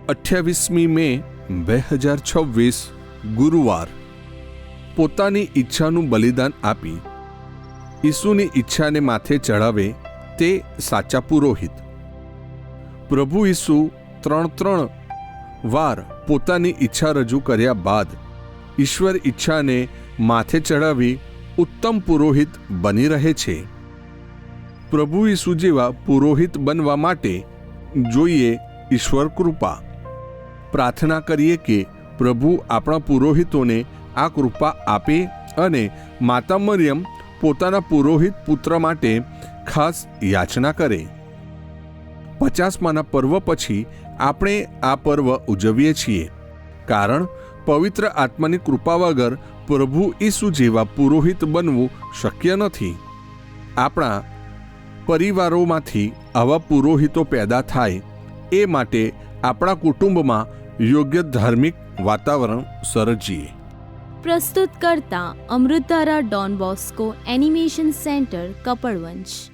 28મી મે 2026 ગુરુવાર પોતાની ઈચ્છાનું બલિદાન આપી ઈસુની ઈચ્છાને માથે ચડાવે તે સાચા પુરોહિત. પ્રભુ ઈસુ ત્રણ વાર પોતાની ઈચ્છા રજૂ કર્યા બાદ ઈશ્વર ઈચ્છાને માથે ચડાવી ઉત્તમ પુરોહિત બની રહે છે. પ્રભુ ઈસુ જેવા પુરોહિત બનવા માટે જોઈએ ઈશ્વર કૃપા. પ્રાર્થના કરીએ કે પ્રભુ આપણા પુરોહિતોને આ કૃપા આપે અને માતા મરિયમ પોતાના પુરોહિત પુત્ર માટે ખાસ યાચના કરે. 50માના પર્વ પછી આપણે આ પર્વ ઉજવીએ છીએ, કારણ પવિત્ર આત્માની કૃપા વગર પ્રભુ ઈસુ જેવા પુરોહિત બનવું શક્ય નથી. આપણા પરિવારોમાંથી આવા પુરોહિતો પેદા થાય એ માટે આપણા કુટુંબમાં યોગ્ય ધાર્મિક વાતાવરણ સર્જીએ. પ્રસ્તુત કરતા અમૃતધારા Don Bosco animation centre Kapadvanj.